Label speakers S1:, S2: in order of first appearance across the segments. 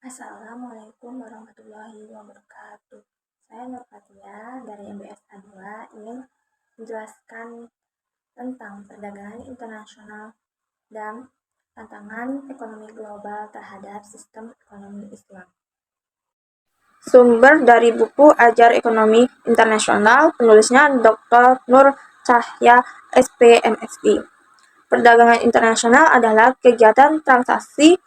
S1: Assalamualaikum warahmatullahi wabarakatuh. Saya Nur Fatia dari MBS A2 ingin menjelaskan tentang perdagangan internasional dan tantangan ekonomi global terhadap sistem ekonomi Islam. Sumber dari buku Ajar Ekonomi Internasional, penulisnya Dr. Nur Cahya SPMSI. Perdagangan internasional adalah kegiatan transaksi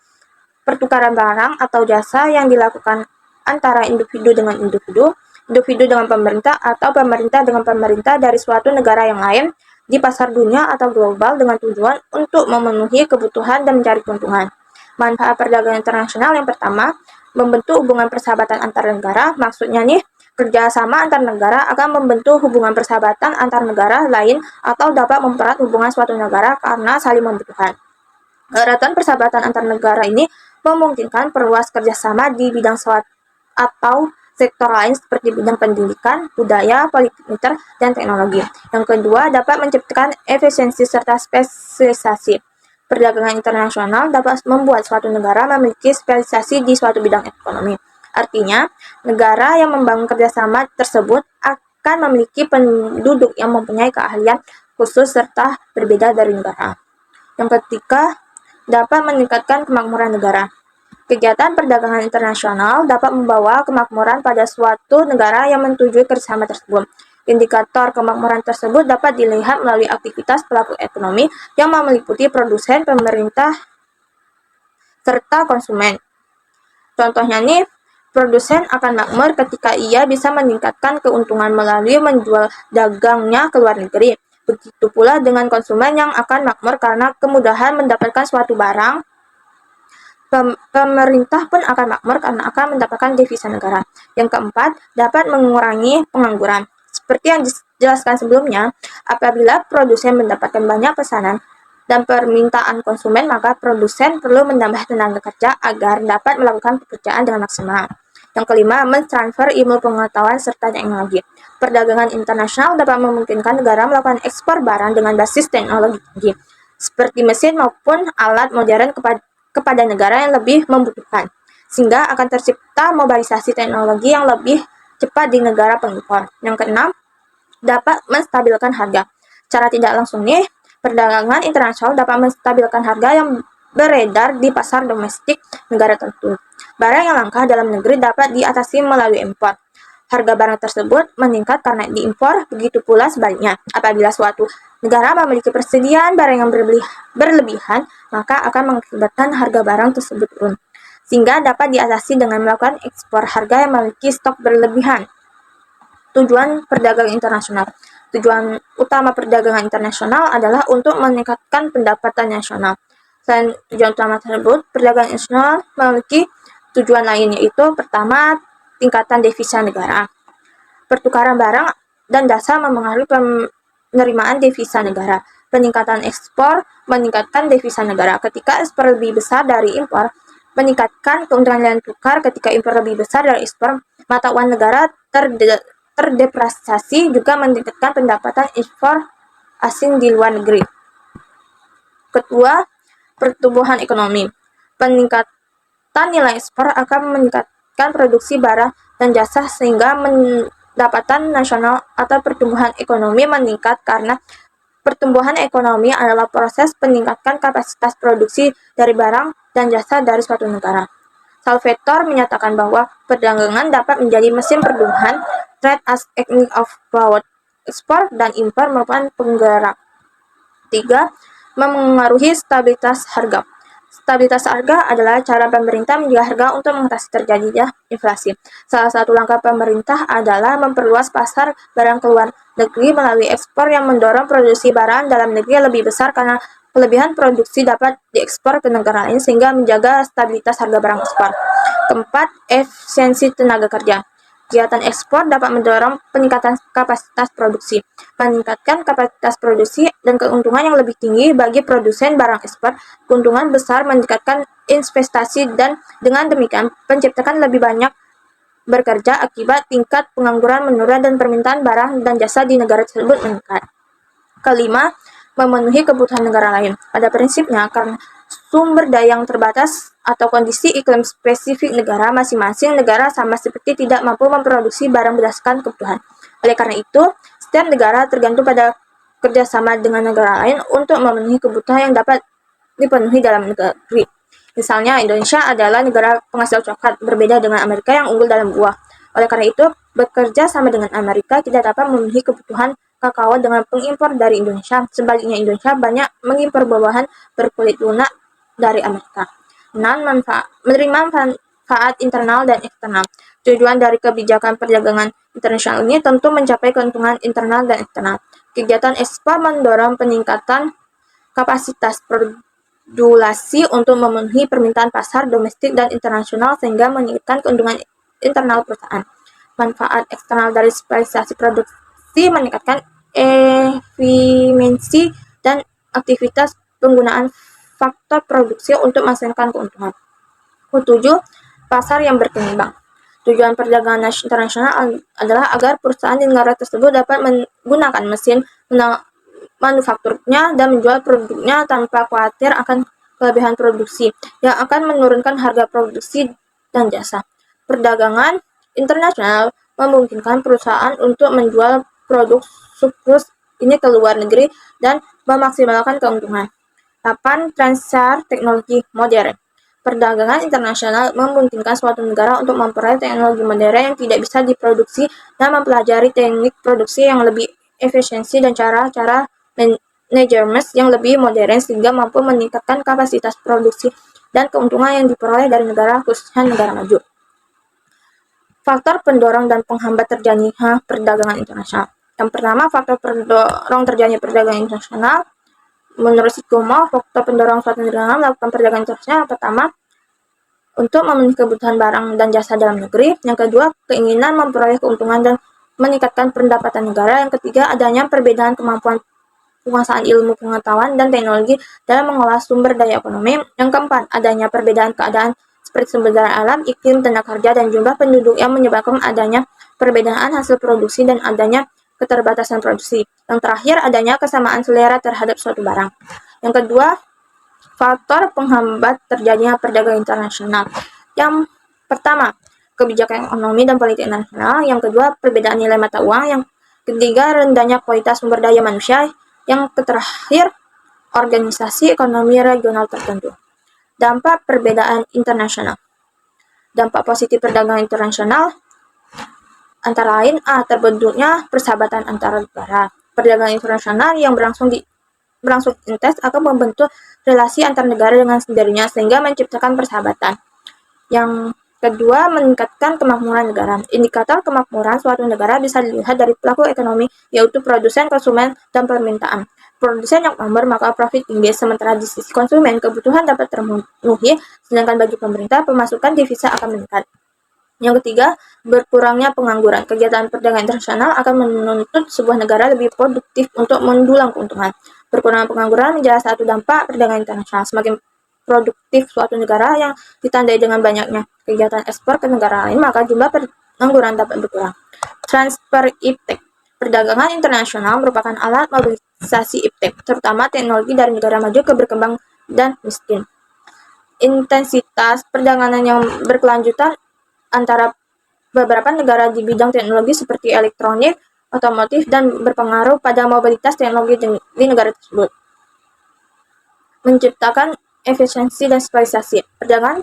S1: pertukaran barang atau jasa yang dilakukan antara individu dengan individu, individu dengan pemerintah, atau pemerintah dengan pemerintah dari suatu negara yang lain di pasar dunia atau global dengan tujuan untuk memenuhi kebutuhan dan mencari keuntungan. Manfaat perdagangan internasional yang pertama, membentuk hubungan persahabatan antar negara. Maksudnya nih, kerjasama antar negara akan membentuk hubungan persahabatan antar negara lain atau dapat mempererat hubungan suatu negara karena saling membutuhkan. Eratkan persahabatan antar negara ini memungkinkan perluas kerjasama di bidang atau sektor lain seperti bidang pendidikan, budaya, politik militer, dan teknologi. Yang kedua, dapat menciptakan efisiensi serta spesialisasi. Perdagangan internasional dapat membuat suatu negara memiliki spesialisasi di suatu bidang ekonomi. Artinya, negara yang membangun kerjasama tersebut akan memiliki penduduk yang mempunyai keahlian khusus serta berbeda dari negara. Yang ketiga, dapat meningkatkan kemakmuran negara. Kegiatan perdagangan internasional dapat membawa kemakmuran pada suatu negara yang menyetujui kerjasama tersebut. Indikator kemakmuran tersebut dapat dilihat melalui aktivitas pelaku ekonomi yang meliputi produsen, pemerintah, serta konsumen. Contohnya nih, produsen akan makmur ketika ia bisa meningkatkan keuntungan melalui menjual dagangnya ke luar negeri. Begitu pula dengan konsumen yang akan makmur karena kemudahan mendapatkan suatu barang. Pemerintah pun akan makmur karena akan mendapatkan devisa negara. Yang keempat, dapat mengurangi pengangguran. Seperti yang dijelaskan sebelumnya, apabila produsen mendapatkan banyak pesanan dan permintaan konsumen, maka produsen perlu menambah tenaga kerja agar dapat melakukan pekerjaan dengan maksimal. Yang kelima, mentransfer ilmu pengetahuan serta teknologi. Perdagangan internasional dapat memungkinkan negara melakukan ekspor barang dengan basis teknologi tinggi, seperti mesin maupun alat modern kepada negara yang lebih membutuhkan, sehingga akan tercipta mobilisasi teknologi yang lebih cepat di negara pengimpor. Yang keenam, dapat menstabilkan harga. Cara tidak langsung nih, perdagangan internasional dapat menstabilkan harga yang beredar di pasar domestik negara tertentu. Barang yang langka dalam negeri dapat diatasi melalui impor. Harga barang tersebut meningkat karena diimpor, begitu pula sebaliknya. Apabila suatu negara memiliki persediaan barang yang berlebihan, maka akan mengakibatkan harga barang tersebut turun, sehingga dapat diatasi dengan melakukan ekspor harga yang memiliki stok berlebihan. Tujuan perdagangan internasional. Tujuan utama perdagangan internasional adalah untuk meningkatkan pendapatan nasional. Selain tujuan utama tersebut, perdagangan internasional memiliki tujuan lain, yaitu pertama, tingkatan devisa negara. Pertukaran barang dan jasa mempengaruhi penerimaan devisa negara. Peningkatan ekspor meningkatkan devisa negara. Ketika ekspor lebih besar dari impor, meningkatkan keuntungan nilai tukar. Ketika impor lebih besar dari ekspor, mata uang negara terdepresiasi, juga meningkatkan pendapatan ekspor asing di luar negeri. Kedua, pertumbuhan ekonomi. Peningkatan nilai ekspor akan meningkatkan produksi barang dan jasa sehingga pendapatan nasional atau pertumbuhan ekonomi meningkat karena pertumbuhan ekonomi adalah proses peningkatan kapasitas produksi dari barang dan jasa dari suatu negara. Salvatore menyatakan bahwa perdagangan dapat menjadi mesin pertumbuhan. Trade as engine of growth. Ekspor dan impor merupakan penggerak. 3. Memengaruhi stabilitas harga. Stabilitas harga adalah cara pemerintah menjaga harga untuk mengatasi terjadinya inflasi. Salah satu langkah pemerintah adalah memperluas pasar barang keluar negeri melalui ekspor yang mendorong produksi barang dalam negeri lebih besar karena kelebihan produksi dapat diekspor ke negara lain sehingga menjaga stabilitas harga barang ekspor. Keempat, efisiensi tenaga kerja. Kegiatan ekspor dapat mendorong peningkatan kapasitas produksi, meningkatkan kapasitas produksi dan keuntungan yang lebih tinggi bagi produsen barang ekspor. Keuntungan besar meningkatkan investasi dan dengan demikian penciptakan lebih banyak bekerja akibat tingkat pengangguran menurun dan permintaan barang dan jasa di negara tersebut meningkat. Kelima, memenuhi kebutuhan negara lain. Pada prinsipnya, karena sumber daya yang terbatas atau kondisi iklim spesifik negara masing-masing negara sama seperti tidak mampu memproduksi barang berdasarkan kebutuhan. Oleh karena itu, setiap negara tergantung pada kerjasama dengan negara lain untuk memenuhi kebutuhan yang dapat dipenuhi dalam negeri. Misalnya, Indonesia adalah negara penghasil coklat, berbeda dengan Amerika yang unggul dalam buah. Oleh karena itu, bekerja sama dengan Amerika tidak dapat memenuhi kebutuhan kakao dengan pengimpor dari Indonesia. Sebaliknya, Indonesia banyak mengimpor buah-buahan berkulit lunak dari Amerika. Menerima manfaat internal dan eksternal. Tujuan dari kebijakan perdagangan internasional ini tentu mencapai keuntungan internal dan eksternal. Kegiatan ekspor mendorong peningkatan kapasitas produksi untuk memenuhi permintaan pasar domestik dan internasional sehingga meningkatkan keuntungan internal perusahaan. Manfaat eksternal dari spesialisasi produksi meningkatkan efisiensi dan aktivitas penggunaan faktor produksi untuk menghasilkan keuntungan. Ketujuh, pasar yang berkembang. Tujuan perdagangan internasional adalah agar perusahaan di negara tersebut dapat menggunakan mesin manufakturnya dan menjual produknya tanpa khawatir akan kelebihan produksi yang akan menurunkan harga produksi dan jasa. Perdagangan internasional memungkinkan perusahaan untuk menjual produk surplus ini ke luar negeri dan memaksimalkan keuntungan. 8. Transfer teknologi modern. Perdagangan internasional memungkinkan suatu negara untuk memperoleh teknologi modern yang tidak bisa diproduksi dan mempelajari teknik produksi yang lebih efisiensi dan cara-cara manajemen yang lebih modern sehingga mampu meningkatkan kapasitas produksi dan keuntungan yang diperoleh dari negara, khususnya negara maju. Faktor pendorong dan penghambat terjadinya perdagangan internasional. Yang pertama, faktor pendorong terjadinya perdagangan internasional. Menurut Sikumo, faktor pendorong suatu negara melakukan perdagangan internasional yang pertama, untuk memenuhi kebutuhan barang dan jasa dalam negeri. Yang kedua, keinginan memperoleh keuntungan dan meningkatkan pendapatan negara. Yang ketiga, adanya perbedaan kemampuan penguasaan ilmu pengetahuan dan teknologi dalam mengolah sumber daya ekonomi. Yang keempat, adanya perbedaan keadaan seperti sumber daya alam, iklim, tenaga kerja, dan jumlah penduduk yang menyebabkan adanya perbedaan hasil produksi dan adanya keterbatasan produksi. Yang terakhir, adanya kesamaan selera terhadap suatu barang. Yang kedua, faktor penghambat terjadinya perdagangan internasional. Yang pertama, kebijakan ekonomi dan politik internasional. Yang kedua, perbedaan nilai mata uang. Yang ketiga, rendahnya kualitas sumber daya manusia. Yang terakhir, organisasi ekonomi regional tertentu. Dampak perbedaan internasional. Dampak positif perdagangan internasional antara lain terbentuknya persahabatan antara negara. Perdagangan internasional yang berlangsung intens akan membentuk relasi antar negara dengan sendirinya sehingga menciptakan persahabatan. Yang kedua, meningkatkan kemakmuran negara. Indikator kemakmuran suatu negara bisa dilihat dari pelaku ekonomi, yaitu produsen, konsumen, dan permintaan. Produsen yang makmur maka profit tinggi, sementara di sisi konsumen kebutuhan dapat terpenuhi, sedangkan bagi pemerintah pemasukan devisa akan meningkat. Yang ketiga, berkurangnya pengangguran. Kegiatan perdagangan internasional akan menuntut sebuah negara lebih produktif untuk mendulang keuntungan. Berkurangnya pengangguran menjadi satu dampak perdagangan internasional. Semakin produktif suatu negara yang ditandai dengan banyaknya kegiatan ekspor ke negara lain, maka jumlah pengangguran dapat berkurang. Transfer iptek. Perdagangan internasional merupakan alat mobilisasi iptek, terutama teknologi dari negara maju ke berkembang dan miskin. Intensitas perdagangan yang berkelanjutan antara beberapa negara di bidang teknologi seperti elektronik, otomotif, dan berpengaruh pada mobilitas teknologi di negara tersebut. Menciptakan efisiensi dan spesialisasi. Perdagangan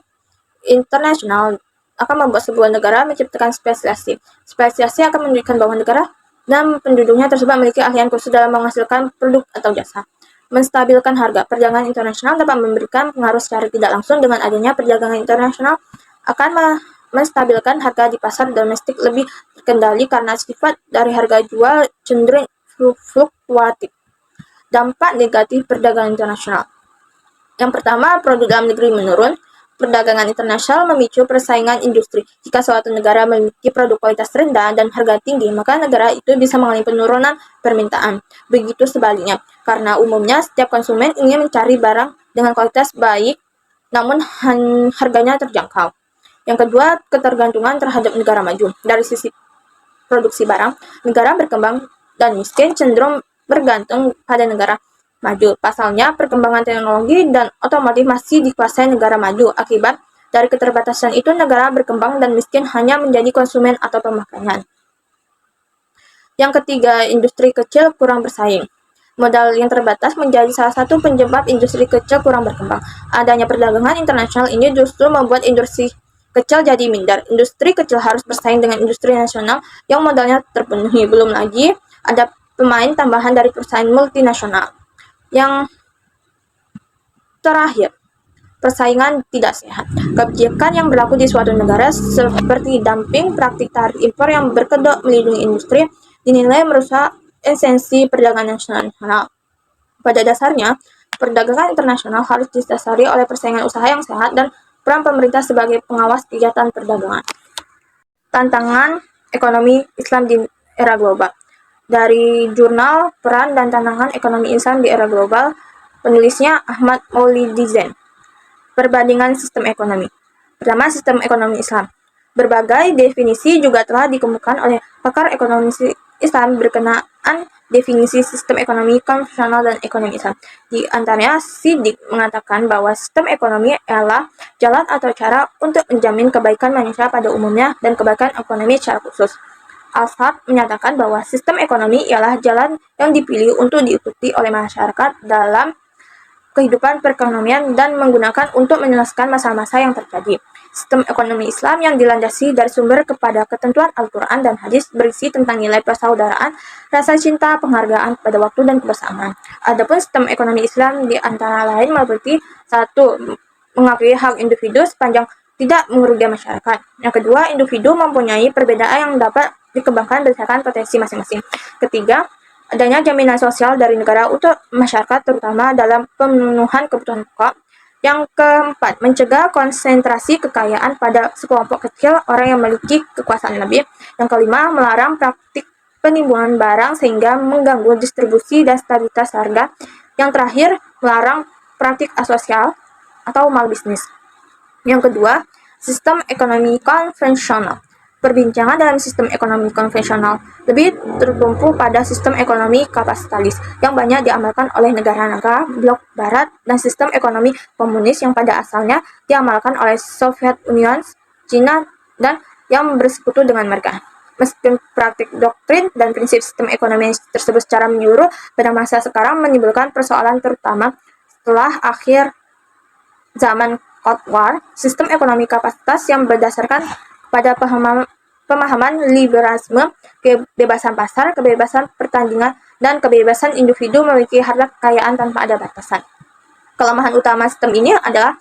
S1: internasional akan membuat sebuah negara menciptakan spesialisasi. Spesialisasi akan menunjukkan bahwa negara dan penduduknya tersebut memiliki keahlian khusus dalam menghasilkan produk atau jasa. Menstabilkan harga. Perdagangan internasional dapat memberikan pengaruh secara tidak langsung dengan adanya perdagangan internasional akan menstabilkan harga di pasar domestik lebih terkendali karena sifat dari harga jual cenderung fluktuatif. Dampak negatif perdagangan internasional. Yang pertama, produk dalam negeri menurun. Perdagangan internasional memicu persaingan industri. Jika suatu negara memiliki produk kualitas rendah dan harga tinggi, maka negara itu bisa mengalami penurunan permintaan. Begitu sebaliknya, karena umumnya setiap konsumen ingin mencari barang dengan kualitas baik, namun harganya terjangkau. Yang kedua, ketergantungan terhadap negara maju. Dari sisi produksi barang, negara berkembang dan miskin cenderung bergantung pada negara maju. Pasalnya, perkembangan teknologi dan otomotif masih dikuasai negara maju. Akibat dari keterbatasan itu, negara berkembang dan miskin hanya menjadi konsumen atau pemakaian. Yang ketiga, industri kecil kurang bersaing. Modal yang terbatas menjadi salah satu penyebab industri kecil kurang berkembang. Adanya perdagangan internasional ini justru membuat industri kecil jadi minder. Industri kecil harus bersaing dengan industri nasional yang modalnya terpenuhi. Belum lagi ada pemain tambahan dari perusahaan multinasional. Yang terakhir, persaingan tidak sehat. Kebijakan yang berlaku di suatu negara seperti dumping, praktik tarif impor yang berkedok melindungi industri dinilai merusak esensi perdagangan nasional. Pada dasarnya, perdagangan internasional harus didasari oleh persaingan usaha yang sehat dan peran pemerintah sebagai pengawas kegiatan perdagangan. Tantangan ekonomi Islam di era global. Dari jurnal Peran dan Tantangan Ekonomi Islam di Era Global, penulisnya Ahmad Maulidi Zain. Perbandingan sistem ekonomi. Pertama, sistem ekonomi Islam. Berbagai definisi juga telah dikemukakan oleh pakar ekonomi Islam berkenaan definisi sistem ekonomi konvensional dan ekonomi Islam. Di antaranya, Siddiq mengatakan bahwa sistem ekonomi adalah jalan atau cara untuk menjamin kebaikan manusia pada umumnya dan kebaikan ekonomi secara khusus. Al-Fat menyatakan bahwa sistem ekonomi ialah jalan yang dipilih untuk diikuti oleh masyarakat dalam kehidupan perekonomian dan menggunakan untuk menyelesaikan masalah-masalah yang terjadi. Sistem ekonomi Islam yang dilandasi dari sumber kepada ketentuan Al-Quran dan hadis berisi tentang nilai persaudaraan, rasa cinta, penghargaan pada waktu dan kebersamaan. Adapun sistem ekonomi Islam di antara lain meliputi 1. Mengakui hak individu sepanjang tidak merugikan masyarakat. Yang kedua, individu mempunyai perbedaan yang dapat dikembangkan berdasarkan potensi masing-masing. Ketiga, adanya jaminan sosial dari negara untuk masyarakat terutama dalam pemenuhan kebutuhan pokok. Yang keempat, mencegah konsentrasi kekayaan pada sekelompok kecil orang yang memiliki kekuasaan lebih. Yang kelima, melarang praktik penimbunan barang sehingga mengganggu distribusi dan stabilitas harga. Yang terakhir, melarang praktik asosial atau malbisnis. Yang kedua, sistem ekonomi konvensional. Perbincangan dalam sistem ekonomi konvensional lebih tertumpu pada sistem ekonomi kapitalis yang banyak diamalkan oleh negara-negara blok barat dan sistem ekonomi komunis yang pada asalnya diamalkan oleh Soviet Union, China, dan yang bersekutu dengan mereka. Meskipun praktik doktrin dan prinsip sistem ekonomi tersebut secara menyeluruh pada masa sekarang menimbulkan persoalan terutama setelah akhir zaman Cold War, sistem ekonomi kapasitas yang berdasarkan pada pemahaman liberalisme, kebebasan pasar, kebebasan pertandingan, dan kebebasan individu memiliki harta kekayaan tanpa ada batasan. Kelemahan utama sistem ini adalah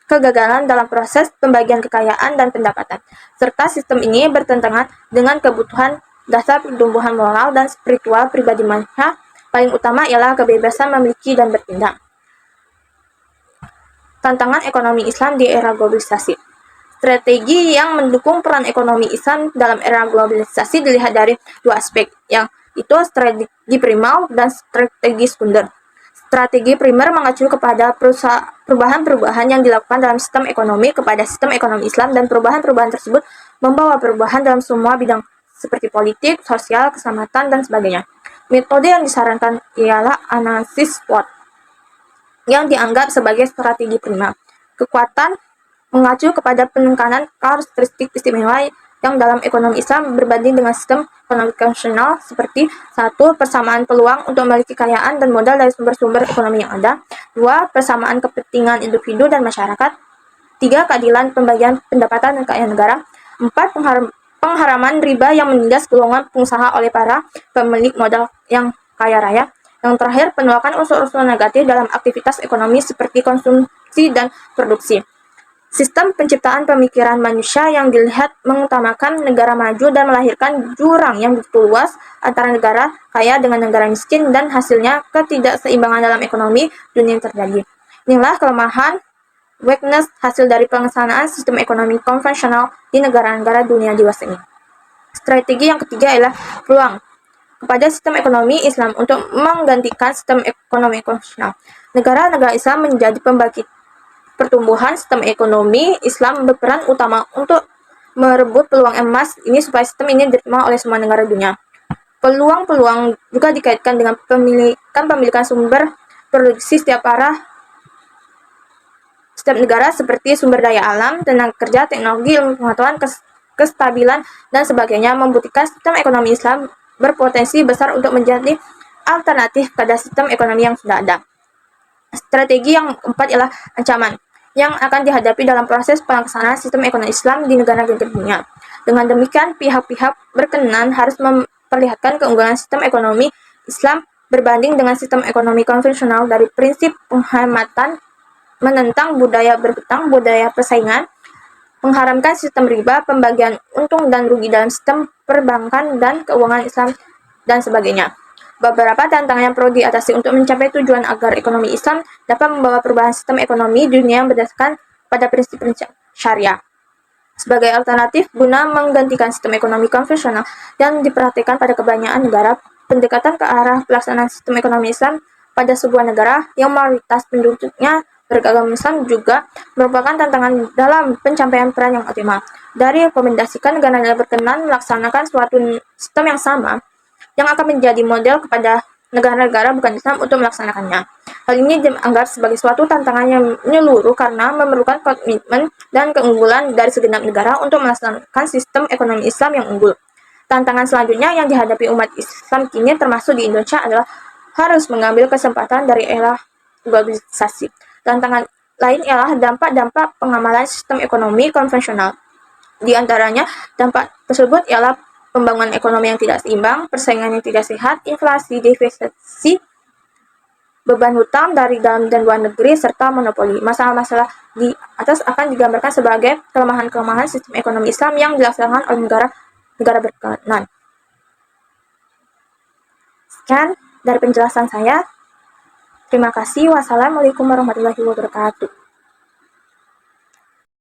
S1: kegagalan dalam proses pembagian kekayaan dan pendapatan, serta sistem ini bertentangan dengan kebutuhan dasar pertumbuhan moral dan spiritual pribadi manusia. Paling utama ialah kebebasan memiliki dan bertindak. Tantangan ekonomi Islam di era globalisasi. Strategi yang mendukung peran ekonomi Islam dalam era globalisasi dilihat dari dua aspek, yang itu strategi primer dan strategi sekunder. Strategi primer mengacu kepada perubahan-perubahan yang dilakukan dalam sistem ekonomi kepada sistem ekonomi Islam, dan perubahan-perubahan tersebut membawa perubahan dalam semua bidang seperti politik, sosial, keselamatan, dan sebagainya. Metode yang disarankan ialah analisis SWOT yang dianggap sebagai strategi primer. Kekuatan mengacu kepada penekanan karakteristik istimewa yang dalam ekonomi Islam berbanding dengan sistem ekonomi konvensional seperti 1. Persamaan peluang untuk memiliki kekayaan dan modal dari sumber-sumber ekonomi yang ada. 2. Persamaan kepentingan individu dan masyarakat. 3. Keadilan pembagian pendapatan dan kekayaan negara. 4. Pengharaman riba yang menindas golongan pengusaha oleh para pemilik modal yang kaya raya. Yang terakhir, penolakan unsur-unsur negatif dalam aktivitas ekonomi seperti konsumsi dan produksi. Sistem penciptaan pemikiran manusia yang dilihat mengutamakan negara maju dan melahirkan jurang yang begitu luas antara negara kaya dengan negara miskin, dan hasilnya ketidakseimbangan dalam ekonomi dunia yang terjadi. Inilah kelemahan weakness hasil dari pelaksanaan sistem ekonomi konvensional di negara-negara dunia dewasa ini. Strategi yang ketiga adalah peluang kepada sistem ekonomi Islam untuk menggantikan sistem ekonomi konvensional. Negara-negara Islam menjadi pembangkit pertumbuhan sistem ekonomi Islam berperan utama untuk merebut peluang emas ini supaya sistem ini diterima oleh semua negara dunia. Peluang-peluang juga dikaitkan dengan pemilikan sumber produksi setiap negara seperti sumber daya alam, tenaga kerja, teknologi, ilmu pengetahuan, kestabilan, dan sebagainya, membuktikan sistem ekonomi Islam berpotensi besar untuk menjadi alternatif pada sistem ekonomi yang sudah ada. Strategi yang keempat ialah ancaman yang akan dihadapi dalam proses pelaksanaan sistem ekonomi Islam di negara-negara dunia. Dengan demikian, pihak-pihak berkenan harus memperlihatkan keunggulan sistem ekonomi Islam berbanding dengan sistem ekonomi konvensional dari prinsip penghematan, menentang budaya berhutang, budaya persaingan, mengharamkan sistem riba, pembagian untung dan rugi dalam sistem perbankan dan keuangan Islam, dan sebagainya. Beberapa tantangan yang perlu diatasi untuk mencapai tujuan agar ekonomi Islam dapat membawa perubahan sistem ekonomi dunia yang berdasarkan pada prinsip-prinsip syariah. Sebagai alternatif, guna menggantikan sistem ekonomi konvensional yang diperhatikan pada kebanyakan negara, pendekatan ke arah pelaksanaan sistem ekonomi Islam pada sebuah negara yang mayoritas penduduknya beragama Islam juga merupakan tantangan dalam pencapaian peran yang optimal. Dari rekomendasikan negara-negara berkenan melaksanakan suatu sistem yang sama, yang akan menjadi model kepada negara-negara bukan Islam untuk melaksanakannya. Hal ini dianggap sebagai suatu tantangan yang menyeluruh karena memerlukan komitmen dan keunggulan dari segenap negara untuk melaksanakan sistem ekonomi Islam yang unggul. Tantangan selanjutnya yang dihadapi umat Islam kini termasuk di Indonesia adalah harus mengambil kesempatan dari era globalisasi. Tantangan lain ialah dampak-dampak pengamalan sistem ekonomi konvensional. Di antaranya, dampak tersebut ialah pembangunan ekonomi yang tidak seimbang, persaingan yang tidak sehat, inflasi, deflasi, beban hutang dari dalam dan luar negeri, serta monopoli. Masalah-masalah di atas akan digambarkan sebagai kelemahan-kelemahan sistem ekonomi Islam yang dilaksanakan oleh negara berkenan. Sekian dari penjelasan saya. Terima kasih. Wassalamualaikum warahmatullahi wabarakatuh.